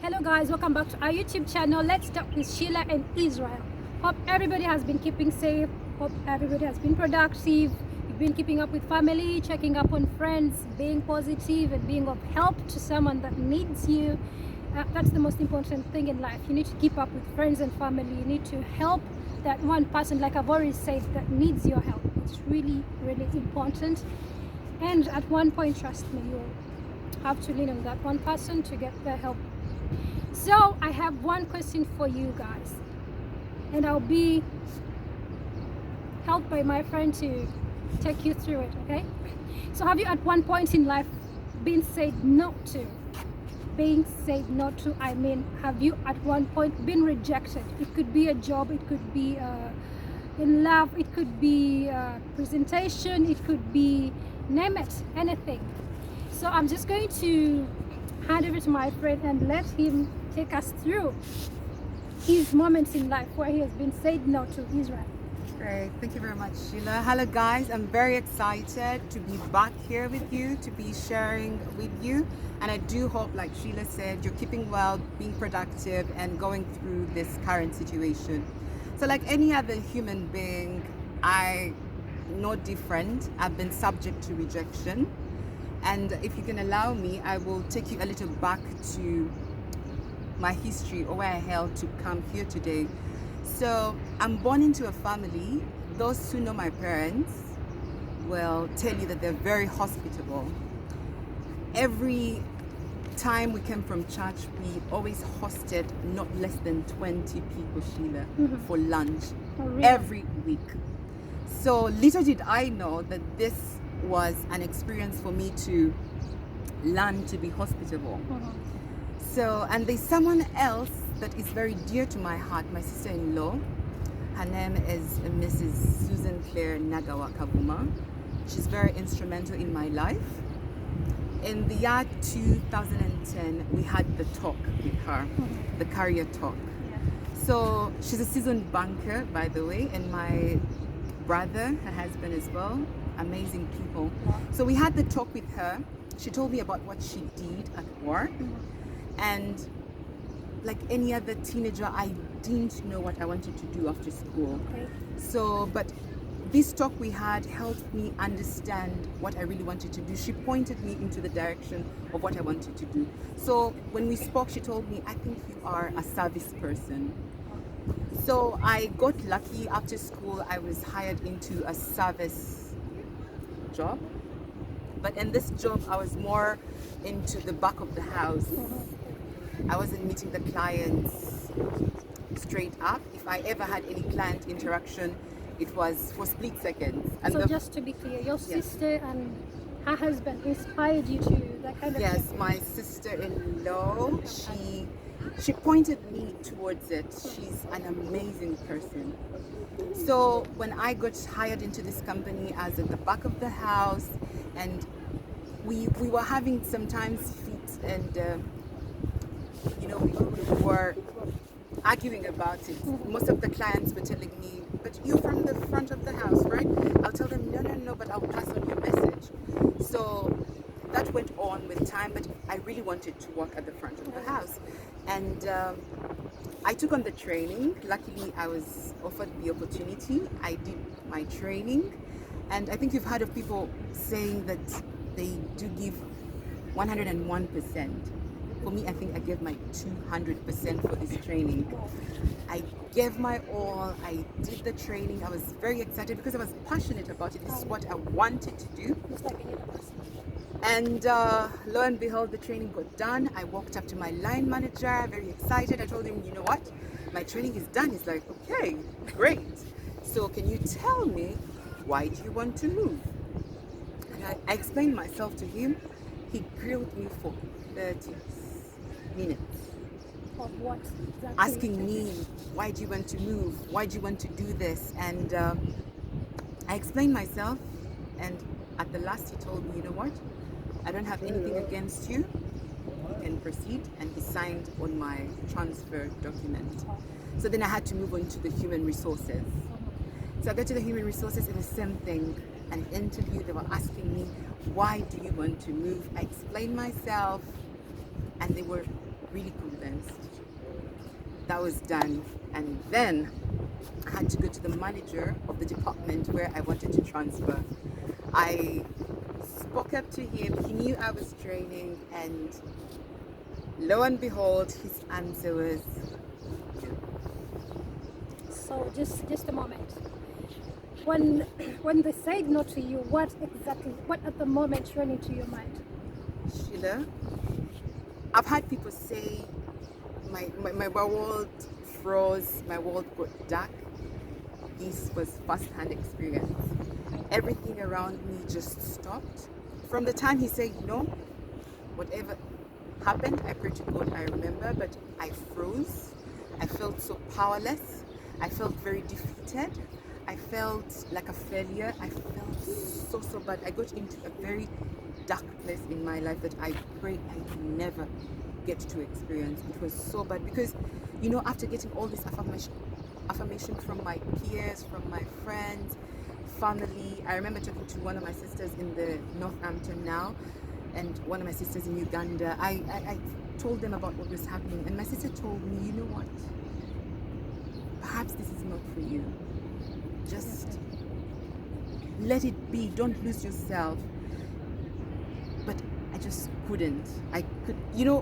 Hello guys, welcome back to our YouTube channel. Let's talk with Sheila and Israel. Hope everybody has been keeping safe. Hope everybody has been productive. You've been keeping up with family, checking up on friends, being positive and being of help to someone that needs you. That's the most important thing in life. You need to keep up with friends and family. You need to help that one person, like I've already said, that needs your help. It's really, really important. And at one point, trust me, you'll have to lean on that one person to get the help. So I have one question for you guys, and I'll be helped by my friend to take you through it, okay? So have you at one point in life been said no to? Being said no to, I mean, have you at one point been rejected? It could be a job, it could be in love, it could be presentation, it could be, name it, anything. So I'm just going to hand over to my friend and let him take us through his moments in life where he has been said no to. Israel. Great, thank you very much, Sheila. Hello guys, I'm very excited to be back here with you, to be sharing with you, and I do hope, like Sheila said, you're keeping well, being productive and going through this current situation. So like any other human being, I no different. I've been subject to rejection, and if you can allow me, I will take you a little back to my history, or where I held to come here today. So I'm born into a family. Those who know my parents will tell you that they're very hospitable. Every time we came from church, we always hosted not less than 20 people, Sheila, for lunch. Oh, really? Every week. So little did I know that this was an experience for me to learn to be hospitable. So, and there's someone else that is very dear to my heart, my sister-in-law. Her name is Mrs. Susan Claire Nagawa Kavuma. She's very instrumental in my life. In the year 2010, we had the talk with her, the career talk. So she's a seasoned banker, by the way, and my brother, her husband as well, amazing people. So we had the talk with her. She told me about what she did at work. And like any other teenager, I didn't know what I wanted to do after school. So, but this talk we had helped me understand what I really wanted to do. She pointed me into the direction of what I wanted to do. So when we spoke, she told me, I think you are a service person. So I got lucky. After school, I was hired into a service job. But in this job, I was more into the back of the house. I wasn't meeting the clients straight up. If I ever had any client interaction, it was for split seconds. And so just to be clear, your sister and her husband inspired you to that kind of Yes, thing? my sister-in-law, she pointed me towards it. She's an amazing person. So when I got hired into this company, I was at the back of the house, and we were having sometimes fits, and you know, we were arguing about it. Most of the clients were telling me, but you're from the front of the house, right? I'll tell them, no, but I'll pass on your message. So that went on with time, but I really wanted to work at the front of the house. And I took on the training. Luckily, I was offered the opportunity. I did my training. And I think you've heard of people saying that they do give 101%. For me, I think I gave my 200% for this training. I gave my all. I did the training. I was very excited because I was passionate about it. This is what I wanted to do. And lo and behold, the training got done. I walked up to my line manager, very excited. I told him, you know what? My training is done. He's like, okay, great. So can you tell me, why do you want to move? And I explained myself to him. He grilled me for 30 minutes. Of what exactly? Asking me, why do you want to move? Why do you want to do this? And I explained myself, and at the last he told me, you know what? I don't have anything against you. You can proceed. And he signed on my transfer document. So then I had to move on to the human resources. So I got to the human resources, it was the same thing. An interview, they were asking me, why do you want to move? I explained myself, and they were really convinced. That was done. And then I had to go to the manager of the department where I wanted to transfer. I spoke up to him. He knew I was training, and lo and behold, his answer was So just a moment. When they said no to you, what at the moment ran into your mind? Sheila. I've had people say my world froze, my world got dark. This was first-hand experience. Everything around me just stopped. From the time he said no, whatever happened, I pray to God I remember, but I froze. I felt so powerless. I felt very defeated. I felt like a failure. I felt so bad. I got into a very dark place in my life that I pray I never get to experience. It was so bad because, after getting all this affirmation from my peers, from my friends, family. I remember talking to one of my sisters in the Northampton now, and one of my sisters in Uganda. I told them about what was happening, and my sister told me, you know what? Perhaps this is not for you. Just let it be. Don't lose yourself. But I just couldn't. I could,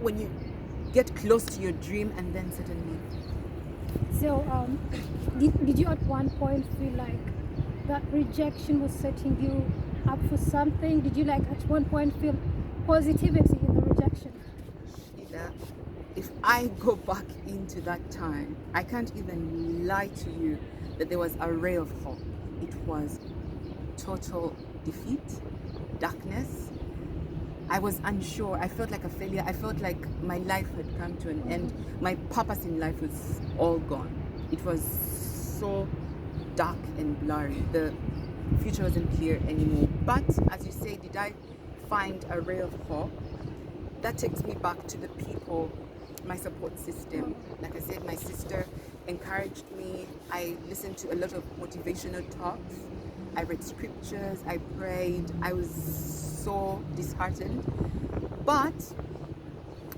when you get close to your dream and then suddenly. So, did you at one point feel like that rejection was setting you up for something? Did you at one point feel positivity in the rejection? Sheila, if I go back into that time, I can't even lie to you that there was a ray of hope. It was total defeat, darkness. I was unsure. I felt like a failure. I felt like my life had come to an end. My purpose in life was all gone. It was so dark and blurry. The future wasn't clear anymore. But as you say, did I find a ray of hope? That takes me back to the people, my support system. Like I said, my sister encouraged me. I listened to a lot of motivational talks. I read scriptures. I prayed. I was so disheartened. But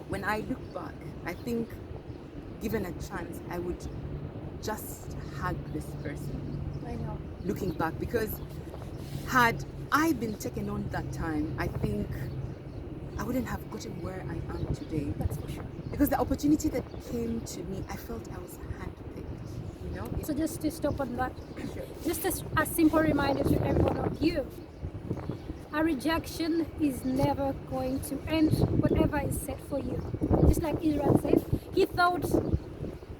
when I look back, I think given a chance, I would just hug this person. I know. Looking back, because had I been taken on that time, I think I wouldn't have gotten where I am today. That's for sure. Because the opportunity that came to me, I felt I was handpicked. So just to stop on that, Sure. just as a simple reminder to every one of you, a rejection is never going to end whatever is set for you. Just like Israel said, he thought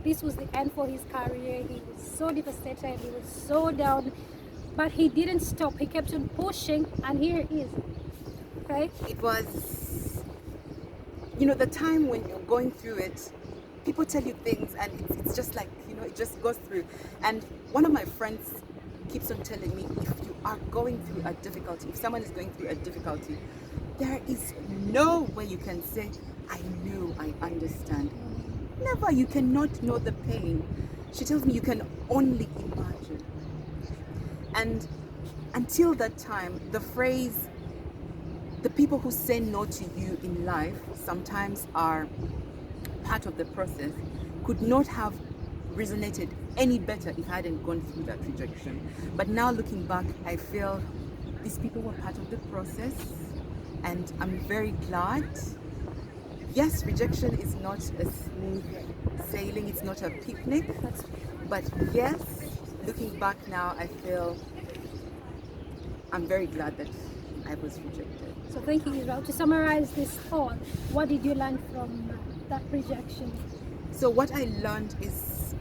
this was the end for his career. He was so devastated, he was so down, but he didn't stop. He kept on pushing, and here it is. Okay? It was, the time when you're going through it, people tell you things and it's just like, it just goes through. And one of my friends keeps on telling me, if you are going through a difficulty, if someone is going through a difficulty, there is no way you can say, I know, I understand. Never. You cannot know the pain. She tells me you can only imagine. And until that time, the phrase, the people who say no to you in life sometimes are part of the process, could not have resonated any better if I hadn't gone through that rejection. But now looking back, I feel these people were part of the process, and I'm very glad. Yes, rejection is not a smooth sailing, it's not a picnic, but yes, looking back now, I feel I'm very glad that I was rejected. So thank you, Israel. To summarize this all, what did you learn from that rejection? So what I learned is,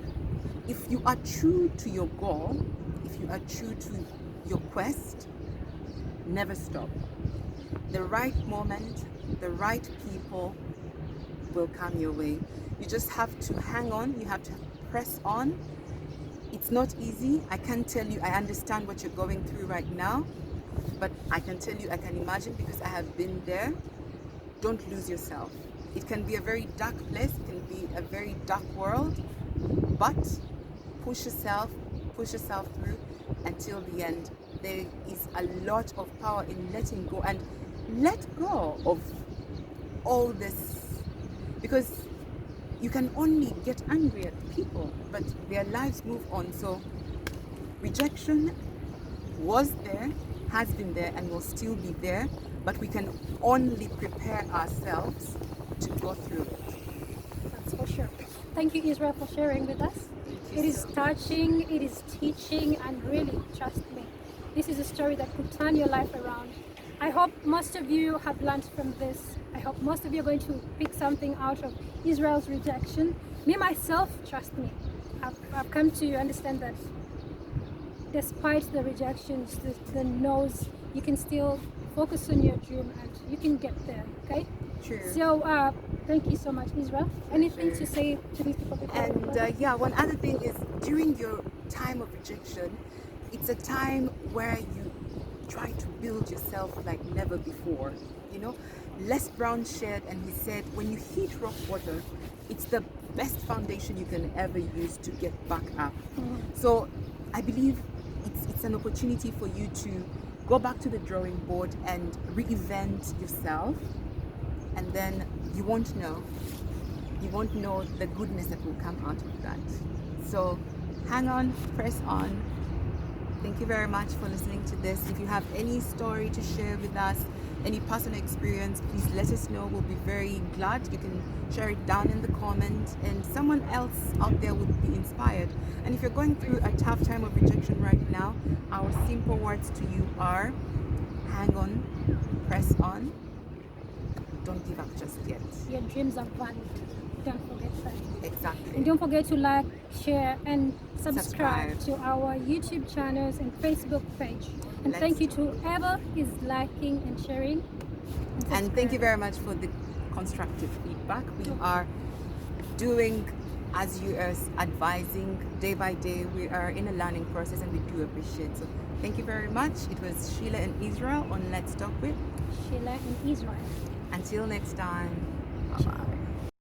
if you are true to your goal, if you are true to your quest, never stop. The right moment, the right people will come your way. You just have to hang on, you have to press on. It's not easy. I can't tell you I understand what you're going through right now, but I can tell you I can imagine because I have been there. Don't lose yourself. It can be a very dark place, it can be a very dark world, but push yourself through until the end. There is a lot of power in letting go, and let go of all this, because you can only get angry at people, but their lives move on. So rejection was there, has been there, and will still be there, but we can only prepare ourselves to go through it. That's for sure. Thank you, Israel, for sharing with us. It is touching, it is teaching, and really, trust me, this is a story that could turn your life around. I hope most of you have learned from this. I hope most of you are going to pick something out of Israel's rejection. Me, myself, trust me, I've come to understand that despite the rejections, the no's, you can still focus on your dream and you can get there, okay? True. So, thank you so much, Israel. Anything to say to these people before we close? And yeah, one other thing is, during your time of rejection, it's a time where you try to build yourself like never before. You know, Les Brown shared, and he said, when you hit rock bottom, it's the best foundation you can ever use to get back up. So I believe it's an opportunity for you to go back to the drawing board and reinvent yourself, and then you won't know the goodness that will come out of that. So hang on, press on. Thank you very much for listening to this. If you have any story to share with us, any personal experience, please let us know. We'll be very glad. You can share it down in the comment, and someone else out there would be inspired. And if you're going through a tough time of rejection right now, our simple words to you are: hang on, press on, don't give up just yet. Your dreams are valid. Don't forget that. Exactly. And don't forget to like, share, and subscribe Subscribe. to our YouTube channels and Facebook page. And Let's thank you to whoever is liking and sharing. And thank you very much for the constructive feedback. We are doing as you are advising day by day. We are in a learning process, and we do appreciate. So thank you very much. It was Sheila and Israel on Let's Talk With. Sheila and Israel. Until next time, bye bye.